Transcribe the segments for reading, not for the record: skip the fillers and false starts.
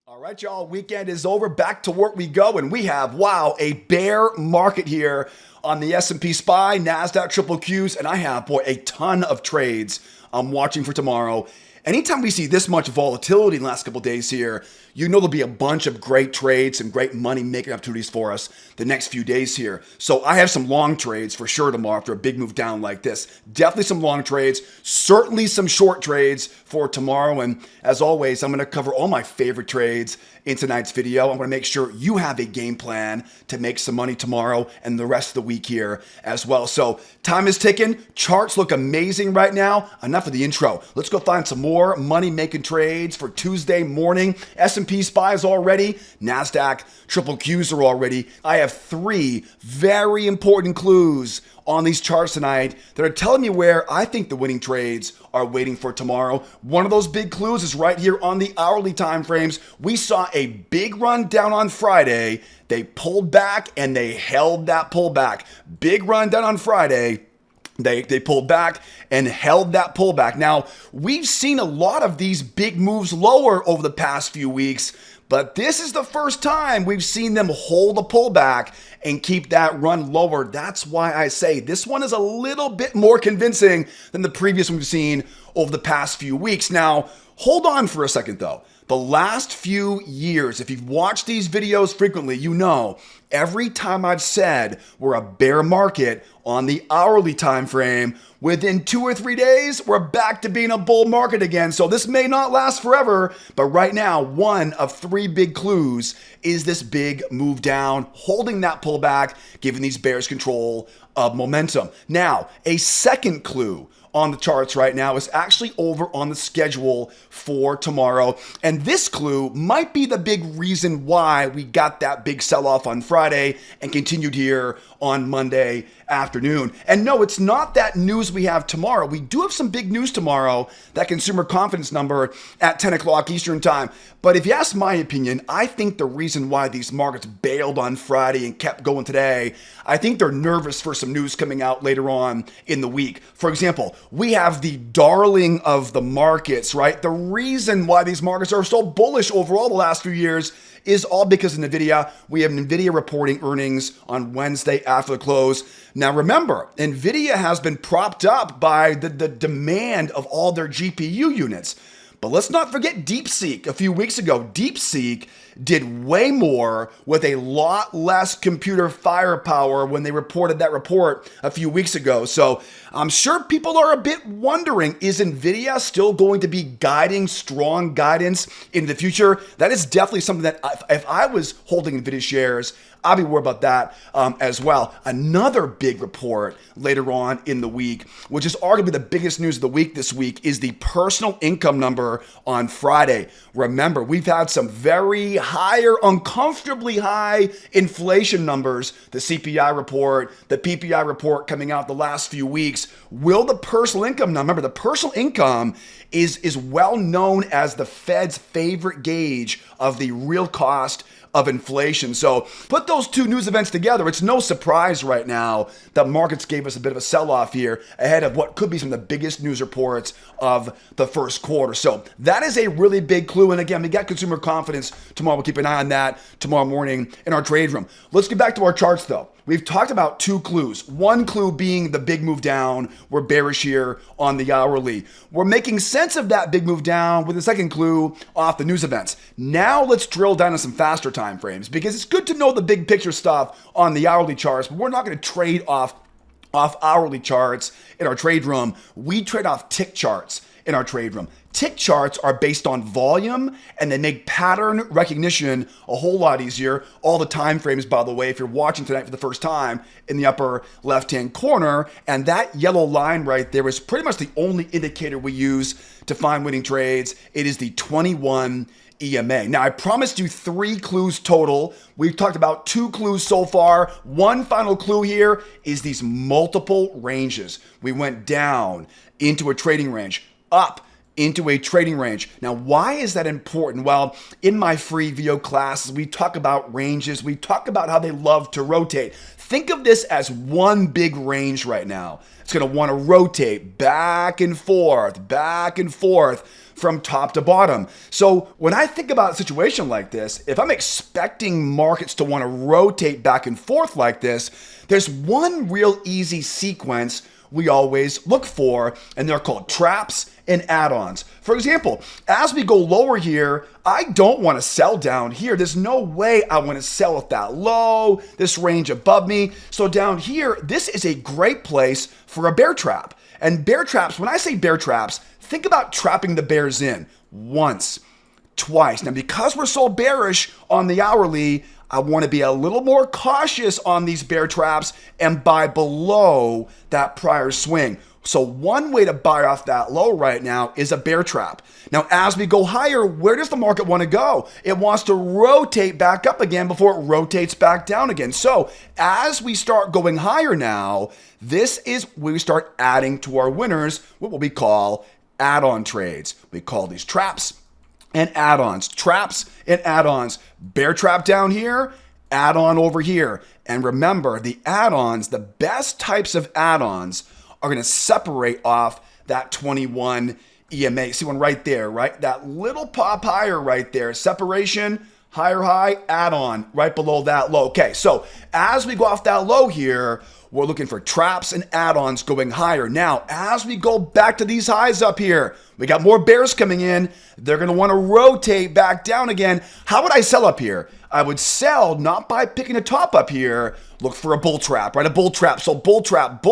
All right, y'all, weekend is over. Back to work we go, and we have, wow, a bear market here on the S&P SPY, Nasdaq, triple Qs, and I have, boy, a ton of trades I'm watching for tomorrow. Anytime we see this much volatility in the last couple of days here, you know there'll be a bunch of great trades and great money-making opportunities for us the next few days here. So I have some long trades for sure tomorrow after a big move down like this. Definitely some long trades, certainly some short trades for tomorrow. And as always, I'm going to cover all my favorite trades in tonight's video. I'm going to make sure you have a game plan to make some money tomorrow and the rest of the week here as well. So time is ticking. Charts look amazing right now. Enough of the intro. Let's go find some more money-making trades for Tuesday morning. S&P SPY is already. Nasdaq triple Qs are already. I have three very important clues on these charts tonight that are telling me where I think the winning trades are waiting for tomorrow. One of those big clues is right here on the hourly time frames. We saw a big run down on Friday. They pulled back and they held that pullback. Big run down on Friday. They pulled back and held that pullback. Now, we've seen a lot of these big moves lower over the past few weeks, but this is the first time we've seen them hold a pullback and keep that run lower. That's why I say this one is a little bit more convincing than the previous one we've seen over the past few weeks. Now, hold on for a second though. The last few years, if you've watched these videos frequently, you know every time I've said we're a bear market on the hourly time frame, within 2 or 3 days, we're back to being a bull market again. So this may not last forever, but right now, one of three big clues is this big move down, holding that pullback, giving these bears control of momentum. Now, a second clue on the charts right now is actually over on the schedule for tomorrow. And this clue might be the big reason why we got that big sell-off on Friday and continued here on Monday afternoon. And no, it's not that news we have tomorrow. We do have some big news tomorrow, that consumer confidence number at 10 o'clock Eastern time. But if you ask my opinion, I think the reason why these markets bailed on Friday and kept going today, I think they're nervous for some news coming out later on in the week. For example, we have the darling of the markets, right? The reason why these markets are so bullish overall the last few years is all because of NVIDIA. We have NVIDIA reporting earnings on Wednesday after the close. Now remember, NVIDIA has been propped up by the demand of all their GPU units. But let's not forget DeepSeek. A few weeks ago, DeepSeek did way more with a lot less computer firepower when they reported that report a few weeks ago. So I'm sure people are a bit wondering, is NVIDIA still going to be guiding strong guidance in the future? That is definitely something that if I was holding NVIDIA shares, I'll be worried about that as well. Another big report later on in the week, which is arguably the biggest news of the week this week, is the personal income number on Friday. Remember, we've had some very higher, uncomfortably high inflation numbers, the CPI report, the PPI report coming out the last few weeks. Will the personal income number, remember the personal income is well known as the Fed's favorite gauge of the real cost of inflation. So put those two news events together. It's no surprise right now that markets gave us a bit of a sell-off here ahead of what could be some of the biggest news reports of the first quarter. So that is a really big clue. And again, we got consumer confidence tomorrow. We'll keep an eye on that tomorrow morning in our trade room. Let's get back to our charts though. We've talked about two clues. One clue being the big move down. We're bearish here on the hourly. We're making sense of that big move down with the second clue off the news events. Now let's drill down to some faster time frames because it's good to know the big picture stuff on the hourly charts, but we're not going to trade off hourly charts in our trade room. We trade off tick charts in our trade room. Tick charts are based on volume and they make pattern recognition a whole lot easier. All the time frames, by the way, if you're watching tonight for the first time, in the upper left-hand corner, and that yellow line right there is pretty much the only indicator we use to find winning trades. It is the 21 EMA. Now, I promised you 3 clues total. We've talked about 2 clues so far. One final clue here is these multiple ranges. We went down into a trading range, up into a trading range. Now, why is that important? Well, in my free video classes, we talk about ranges. We talk about how they love to rotate. Think of this as one big range right now. It's going to want to rotate back and forth from top to bottom. So when I think about a situation like this, if I'm expecting markets to want to rotate back and forth like this, there's one real easy sequence we always look for, and they're called traps and add-ons. For example, as we go lower here, I don't want to sell down here. There's no way I want to sell at that low, this range above me. So down here, this is a great place for a bear trap. And bear traps, when I say bear traps, think about trapping the bears in once, twice. Now, because we're so bearish on the hourly, I want to be a little more cautious on these bear traps and buy below that prior swing. So one way to buy off that low right now is a bear trap. Now, as we go higher, where does the market want to go? It wants to rotate back up again before it rotates back down again. So as we start going higher now, this is where we start adding to our winners, what we call add-on trades. We call these traps and add-ons, traps and add-ons. Bear trap down here, add-on over here. And remember, the add-ons, the best types of add-ons are going to separate off that 21 EMA. See one right there, right? That little pop higher right there. Separation, higher high, add-on right below that low. Okay, so as we go off that low here, we're looking for traps and add-ons going higher. Now, as we go back to these highs up here, we got more bears coming in. They're going to want to rotate back down again. How would I sell up here? I would sell not by picking a top up here. Look for a bull trap, right? A bull trap. So bull trap,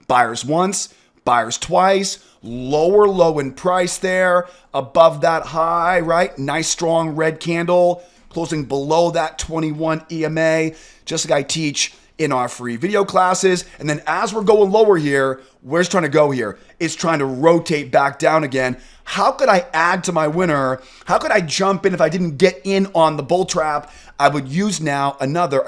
buyers once, buyers twice, lower low in price there, above that high, right? Nice strong red candle, closing below that 21 EMA, just like I teach in our free video classes. And then as we're going lower here, where's trying to go here? It's trying to rotate back down again. How could I add to my winner? How could I jump in if I didn't get in on the bull trap? I would use now another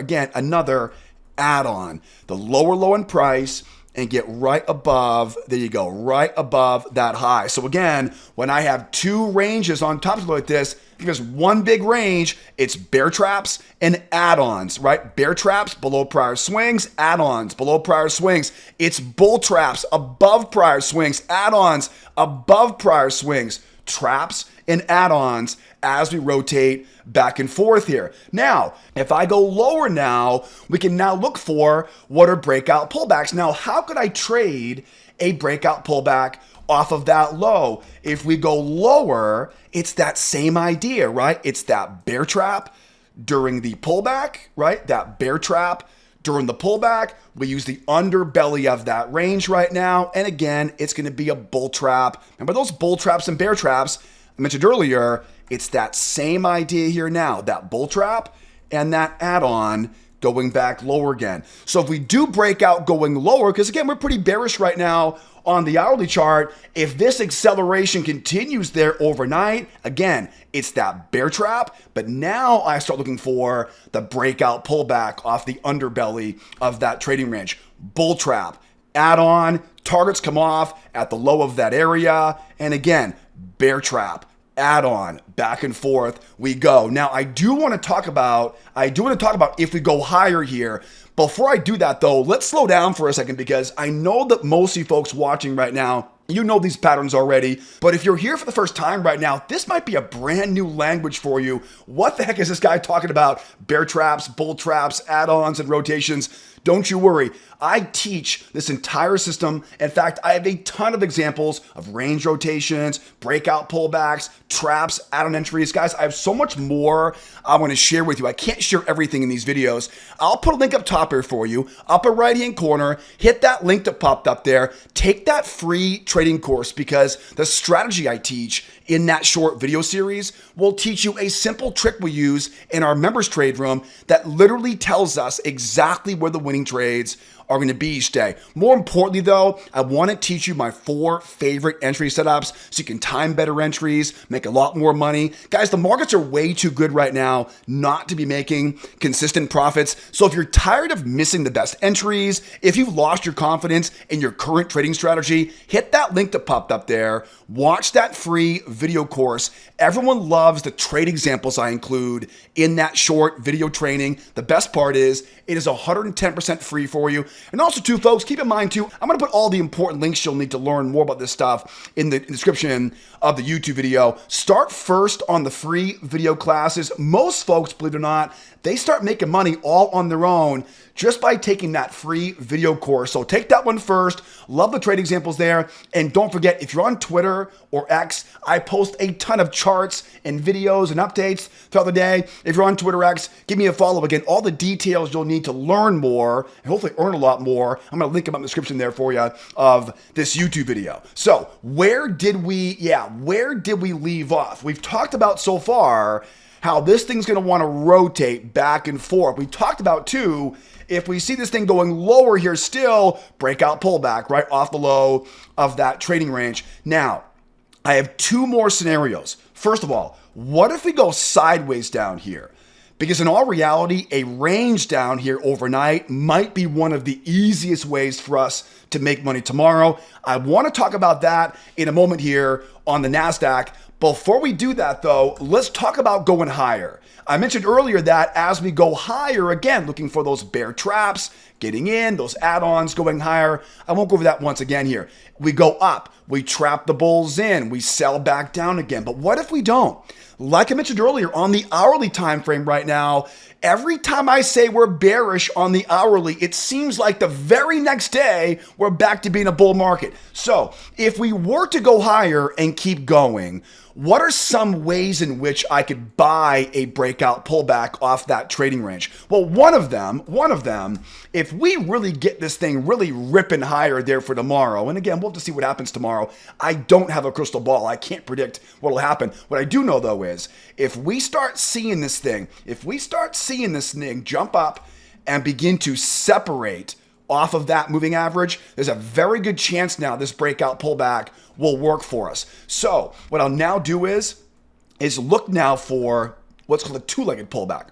add-on. The lower low in price and get right above, there you go, right above that high. So again, when I have two ranges on top like this, there's one big range, it's bear traps and add-ons, right? Bear traps below prior swings, add-ons below prior swings. It's bull traps above prior swings, add-ons above prior swings, traps and add-ons as we rotate back and forth here. Now, if I go lower now, we can now look for what are breakout pullbacks. Now, how could I trade a breakout pullback off of that low? If we go lower, it's that same idea, right? It's that bear trap during the pullback, right? That bear trap during the pullback. We use the underbelly of that range right now. And again, it's going to be a bull trap. Remember those bull traps and bear traps I mentioned earlier? It's that same idea here now, that bull trap and that add-on going back lower again. So if we do break out going lower, because again, we're pretty bearish right now on the hourly chart, if this acceleration continues there overnight, again, it's that bear trap, but now I start looking for the breakout pullback off the underbelly of that trading range. Bull trap, add-on, targets come off at the low of that area, and again, bear trap, add-on, back and forth we go. Now, I do want to talk about if we go higher here. Before I do that though, let's slow down for a second because I know that most of you folks watching right now, you know these patterns already, but if you're here for the first time right now, this might be a brand new language for you. What the heck is this guy talking about? Bear traps, bull traps, add-ons, and rotations. Don't you worry. I teach this entire system. In fact, I have a ton of examples of range rotations, breakout pullbacks, traps, add-on entries. Guys, I have so much more I want to share with you. I can't share everything in these videos. I'll put a link up top here for you, upper right-hand corner. Hit that link that popped up there. Take that free trading course because the strategy I teach in that short video series will teach you a simple trick we use in our members trade room that literally tells us exactly where the winning trades are going to be each day. More importantly though, I want to teach you my 4 favorite entry setups so you can time better entries, make a lot more money. Guys, the markets are way too good right now not to be making consistent profits. So if you're tired of missing the best entries, if you've lost your confidence in your current trading strategy, hit that link that popped up there. Watch that free video course. Everyone loves the trade examples I include in that short video training. The best part is it is 110% free for you. And also too, folks, keep in mind too, I'm going to put all the important links you'll need to learn more about this stuff in the description of the YouTube video. Start first on the free video classes. Most folks, believe it or not, they start making money all on their own just by taking that free video course. So take that one first. Love the trade examples there. And don't forget, if you're on Twitter or X, I post a ton of charts and videos and updates throughout the day. If you're on Twitter X, give me a follow. Again, all the details you'll need to learn more and hopefully earn a lot more. I'm going to link them up in the description there for you of this YouTube video. So where did we leave off? We've talked about so far how this thing's going to want to rotate back and forth. We talked about too, if we see this thing going lower here still, breakout pullback right off the low of that trading range. Now, I have two more scenarios. First of all, what if we go sideways down here? Because in all reality, a range down here overnight might be one of the easiest ways for us to make money tomorrow. I want to talk about that in a moment here on the NASDAQ. Before we do that though, let's talk about going higher. I mentioned earlier that as we go higher, again, looking for those bear traps, getting in, those add-ons going higher. I won't go over that once again here. We go up, we trap the bulls in, we sell back down again. But what if we don't? Like I mentioned earlier, on the hourly time frame right now, every time I say we're bearish on the hourly, it seems like the very next day we're back to being a bull market. So if we were to go higher and keep going, what are some ways in which I could buy a breakout pullback off that trading range? Well, one of them, if we really get this thing really ripping higher there for tomorrow, and again, we'll have to see what happens tomorrow. I don't have a crystal ball. I can't predict what will happen. What I do know though is if we start seeing this thing jump up and begin to separate off of that moving average, there's a very good chance now this breakout pullback will work for us. So what I'll now do is look now for what's called a two-legged pullback.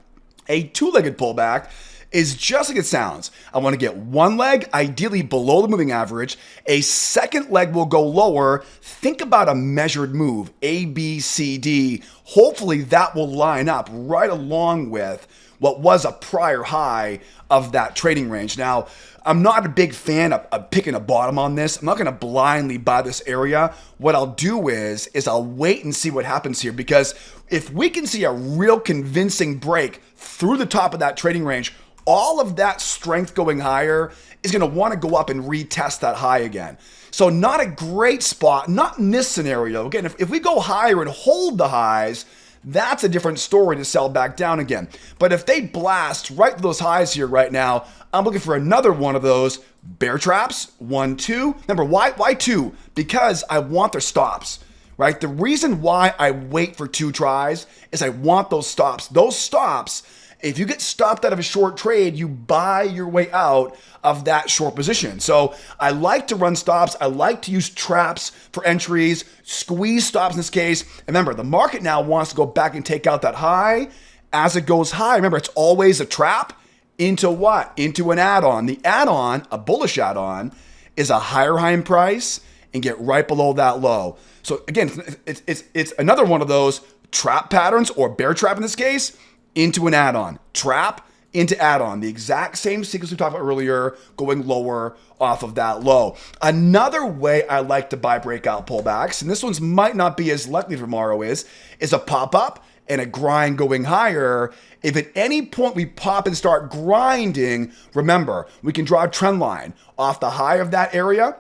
A two-legged pullback is just like it sounds. I want to get one leg, ideally below the moving average. A second leg will go lower. Think about a measured move, A, B, C, D. Hopefully that will line up right along with what was a prior high of that trading range. Now, I'm not a big fan of picking a bottom on this. I'm not going to blindly buy this area. What I'll do is I'll wait and see what happens here, because if we can see a real convincing break through the top of that trading range, all of that strength going higher is going to want to go up and retest that high again. So not a great spot, not in this scenario. Again, if we go higher and hold the highs, that's a different story to sell back down again. But if they blast right to those highs here right now, I'm looking for another one of those bear traps. 1, 2. Remember, why 2? Because I want their stops, right? The reason why I wait for 2 tries is I want those stops. Those stops, if you get stopped out of a short trade, you buy your way out of that short position. So I like to run stops. I like to use traps for entries, squeeze stops in this case. And remember, the market now wants to go back and take out that high. As it goes high, remember, it's always a trap into what? Into an add-on. The add-on, a bullish add-on, is a higher high in price and get right below that low. So again, it's another one of those trap patterns, or bear trap in this case, into an add-on. Trap into add-on. The exact same sequence we talked about earlier, going lower off of that low. Another way I like to buy breakout pullbacks, and this one's might not be as likely tomorrow, is a pop-up and a grind going higher. If at any point we pop and start grinding, remember, we can draw a trend line off the high of that area,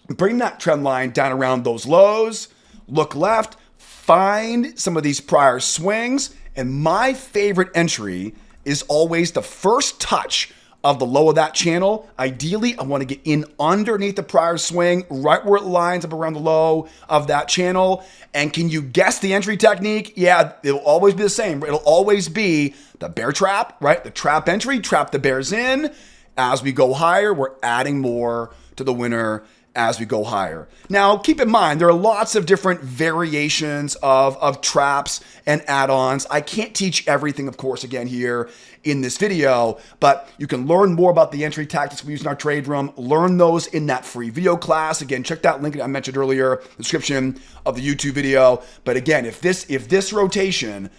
bring that trend line down around those lows, look left, find some of these prior swings, and my favorite entry is always the first touch of the low of that channel. Ideally, I want to get in underneath the prior swing, right where it lines up around the low of that channel. And can you guess the entry technique? Yeah, it'll always be the same. It'll always be the bear trap, right? The trap entry, trap the bears in. As we go higher, we're adding more to the winner as we go higher. Now, keep in mind, there are lots of different variations of traps and add-ons. I can't teach everything, of course, again here in this video, but you can learn more about the entry tactics we use in our trade room. Learn those in that free video class. Again, check that link I mentioned earlier, description of the YouTube video. But again, if this rotation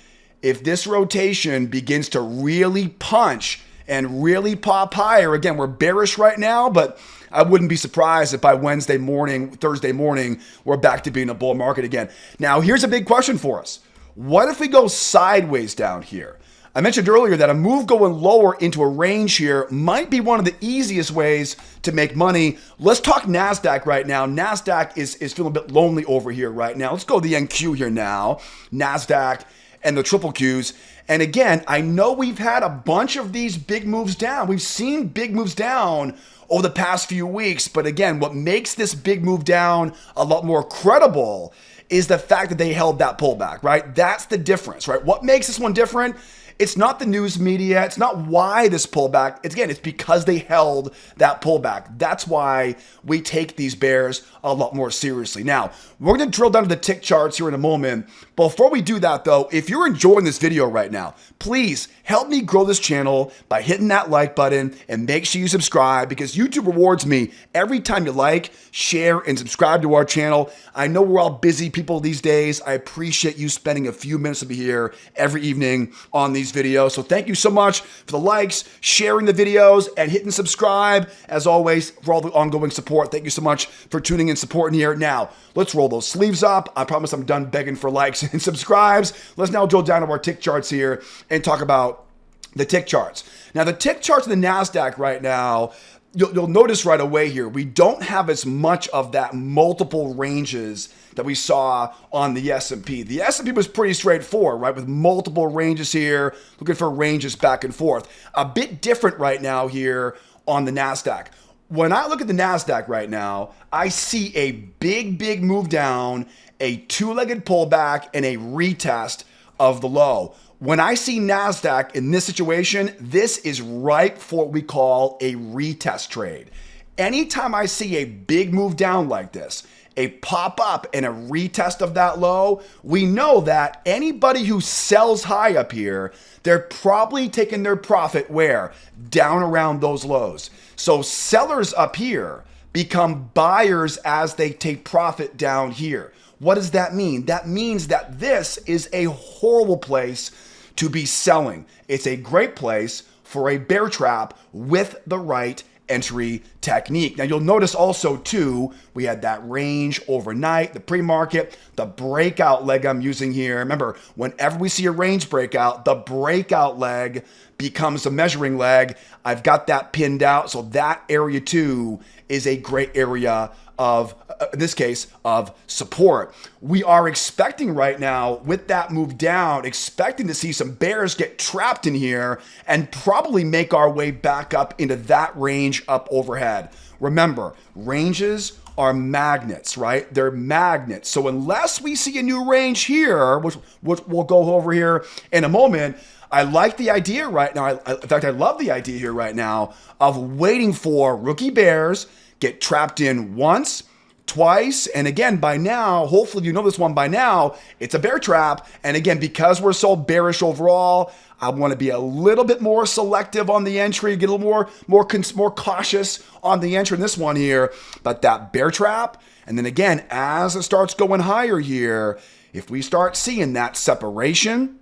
begins to really punch and really pop higher. Again, we're bearish right now, but I wouldn't be surprised if by Wednesday morning, Thursday morning, we're back to being a bull market again. Now, here's a big question for us. What if we go sideways down here? I mentioned earlier that a move going lower into a range here might be one of the easiest ways to make money. Let's talk NASDAQ right now. NASDAQ is feeling a bit lonely over here right now. Let's go to the NQ here now. NASDAQ and the triple Qs. And again, I know we've had a bunch of these big moves down. We've seen big moves down over the past few weeks. But again, what makes this big move down a lot more credible is the fact that they held that pullback, right? That's the difference, right? What makes this one different? It's not the news media. It's not why this pullback. It's because they held that pullback. That's why we take these bears a lot more seriously. Now, we're going to drill down to the tick charts here in a moment. Before we do that, though, if you're enjoying this video right now, please help me grow this channel by hitting that like button and make sure you subscribe, because YouTube rewards me every time you like, share, and subscribe to our channel. I know we're all busy people these days. I appreciate you spending a few minutes to be here every evening on these videos. So thank you so much for the likes, sharing the videos, and hitting subscribe. As always, for all the ongoing support, thank you so much for tuning in, supporting here. Now, let's roll those sleeves up. I promise I'm done begging for likes and subscribes. Let's now drill down to our tick charts here and talk about the tick charts. Now, the tick charts in the NASDAQ right now, you'll notice right away here, we don't have as much of that multiple ranges that we saw on the S&P. The S&P was pretty straightforward, right? With multiple ranges here, looking for ranges back and forth. A bit different right now here on the NASDAQ. When I look at the NASDAQ right now, I see a big move down, a two-legged pullback, and a retest of the low. When I see NASDAQ in this situation, this is ripe for what we call a retest trade. Anytime I see a big move down like this, a pop up and a retest of that low, we know that anybody who sells high up here, they're probably taking their profit where? Down around those lows. So sellers up here become buyers as they take profit down here. What does that mean? That means that this is a horrible place to be selling. It's a great place for a bear trap with the right entry technique. Now, you'll notice also too, we had that range overnight, the pre-market, the breakout leg I'm using here. Remember, whenever we see a range breakout, the breakout leg becomes a measuring leg. I've got that pinned out. So that area too is a great area of, in this case, of support. We are expecting right now with that move down, expecting to see some bears get trapped in here and probably make our way back up into that range up overhead. Remember, ranges are magnets, right? They're magnets. So unless we see a new range here, which we'll go over here in a moment, I like the idea right now. In fact, I love the idea here right now of waiting for rookie bears get trapped in once, twice, and again, by now, hopefully you know this one by now, it's a bear trap. And again, because we're so bearish overall, I want to be a little bit more selective on the entry, get a little more cautious on the entry in this one here. But that bear trap, and then again, as it starts going higher here, if we start seeing that separation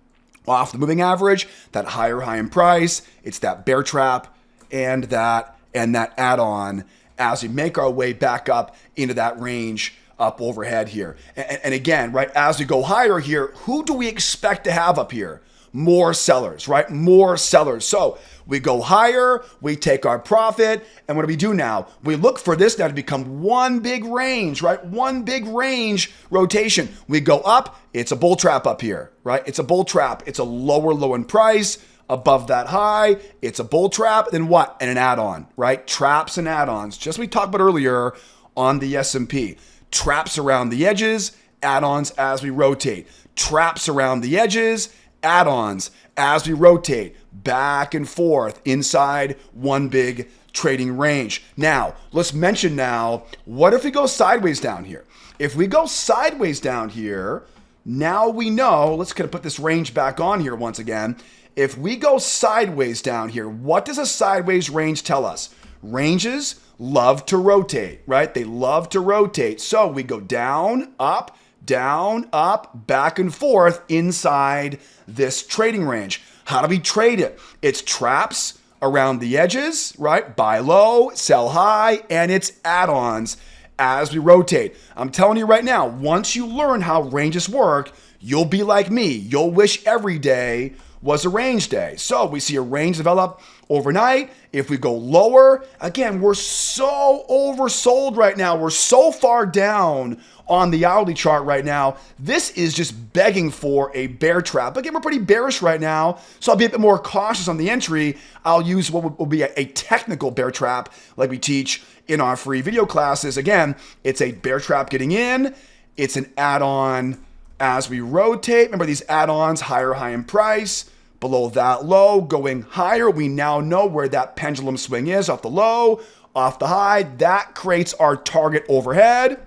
off the moving average, that higher high in price, it's that bear trap and that add-on as we make our way back up into that range up overhead here. And again, right, as we go higher here, who do we expect to have up here? More sellers, right? More sellers. So we go higher, we take our profit, and what do we do now? We look for this now to become one big range, right? One big range rotation. We go up, it's a bull trap up here, right? It's a bull trap. It's a lower low in price. Above that high, it's a bull trap, then what? And an add-on, right? Traps and add-ons, just we talked about earlier on the S&P. Traps around the edges, add-ons as we rotate. Traps around the edges, add-ons as we rotate back and forth inside one big trading range. Now, let's mention now, what if we go sideways down here? If we go sideways down here, now we know, let's kind of put this range back on here once again. If we go sideways down here, what does a sideways range tell us? Ranges love to rotate, right? They love to rotate. So we go down, up, back and forth inside this trading range. How do we trade it? It's traps around the edges, right? Buy low, sell high, and it's add-ons as we rotate. I'm telling you right now, once you learn how ranges work, you'll be like me. You'll wish every day was a range day. So we see a range develop overnight. If we go lower, again, we're so oversold right now. We're so far down on the hourly chart right now. This is just begging for a bear trap. Again, we're pretty bearish right now, so I'll be a bit more cautious on the entry. I'll use what will be a technical bear trap like we teach in our free video classes. Again, it's a bear trap getting in. It's an add-on as we rotate. Remember these add-ons, higher high in price, below that low, going higher. We now know where that pendulum swing is, off the low, off the high. That creates our target overhead.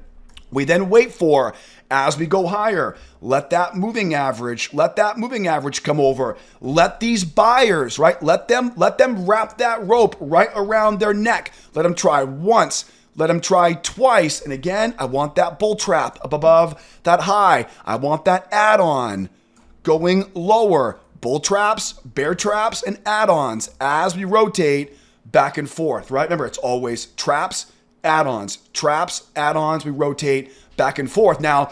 We then wait for, as we go higher, let that moving average come over. Let these buyers, right? Let them wrap that rope right around their neck. Let them try once. Let them try twice. And again, I want that bull trap up above that high. I want that add-on going lower. Bull traps, bear traps, and add-ons as we rotate back and forth, right? Remember, it's always traps, add-ons, we rotate back and forth. Now,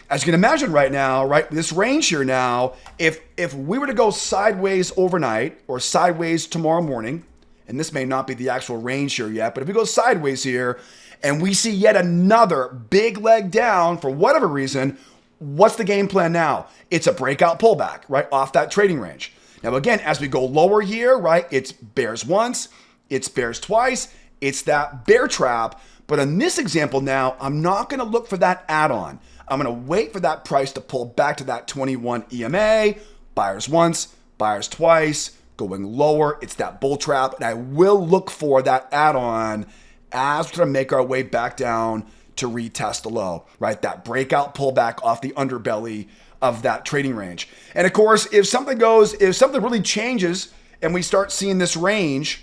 as you can imagine right now, right, this range here now, if we were to go sideways overnight or sideways tomorrow morning, and this may not be the actual range here yet, but if we go sideways here and we see yet another big leg down for whatever reason, what's the game plan now? It's a breakout pullback, right, off that trading range. Now, again, as we go lower here, right, it's bears once, it's bears twice, it's that bear trap. But in this example now, I'm not going to look for that add-on. I'm going to wait for that price to pull back to that 21 EMA, buyers once, buyers twice, going lower, it's that bull trap, and I will look for that add-on as we're going to make our way back down to retest the low, right? That breakout pullback off the underbelly of that trading range. And of course, if something really changes and we start seeing this range,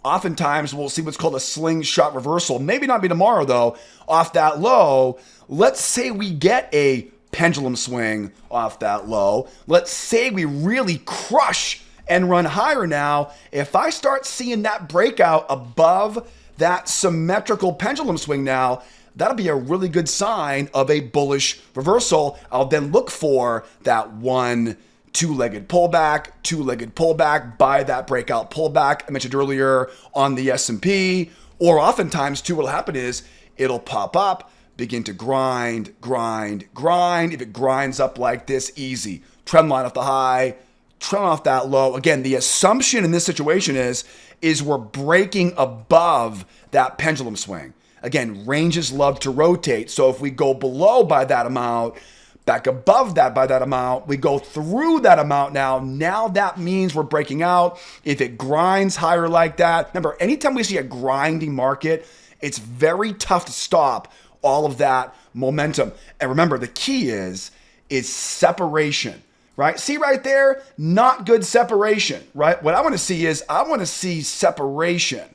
oftentimes we'll see what's called a slingshot reversal. Maybe not be tomorrow though, off that low. Let's say we get a pendulum swing off that low. Let's say we really crush and run higher now. If I start seeing that breakout above that symmetrical pendulum swing now, that'll be a really good sign of a bullish reversal. I'll then look for that two-legged pullback, buy that breakout pullback I mentioned earlier on the S&P. Or oftentimes too, what'll happen is it'll pop up, begin to grind. If it grinds up like this, easy. Trend line off the high, trend off that low. Again, the assumption in this situation is we're breaking above that pendulum swing. Again, ranges love to rotate. So if we go below by that amount, back above that by that amount, we go through that amount now that means we're breaking out. If it grinds higher like that, remember, anytime we see a grinding market, it's very tough to stop all of that momentum. And remember, the key is separation, right? See right there, not good separation, right? What I want to see is separation.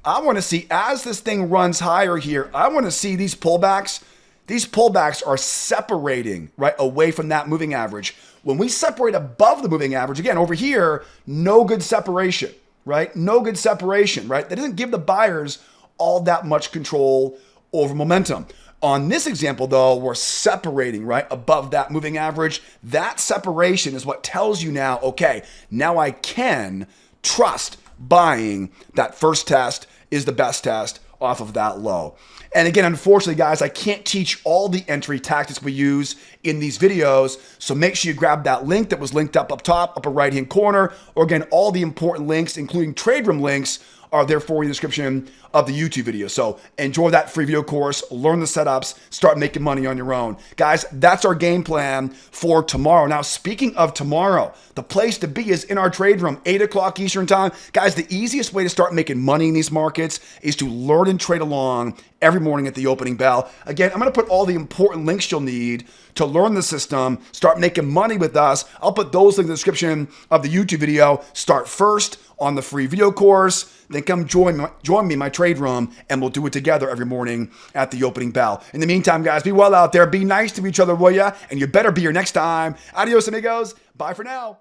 I want to see, as this thing runs higher here, I want to see these pullbacks. These pullbacks are separating, right, away from that moving average. When we separate above the moving average, again, over here, no good separation, right? No good separation, right? That doesn't give the buyers all that much control over momentum. On this example, though, we're separating, right, above that moving average. That separation is what tells you now, okay, now I can trust buying that first test is the best test off of that low. And again, unfortunately, guys, I can't teach all the entry tactics we use in these videos. So make sure you grab that link that was linked up top, upper right-hand corner. Or again, all the important links, including trade room links, are there for you in the description of the YouTube video. So enjoy that free video course, learn the setups, start making money on your own. Guys, that's our game plan for tomorrow. Now, speaking of tomorrow, the place to be is in our trade room, 8 o'clock Eastern time. Guys, the easiest way to start making money in these markets is to learn and trade along every morning at the opening bell. Again, I'm going to put all the important links you'll need to learn the system, start making money with us. I'll put those in the description of the YouTube video. Start first on the free video course, then come join me in my trade room, and we'll do it together every morning at the opening bell. In the meantime, guys, be well out there. Be nice to each other, will ya? And you better be here next time. Adios, amigos. Bye for now.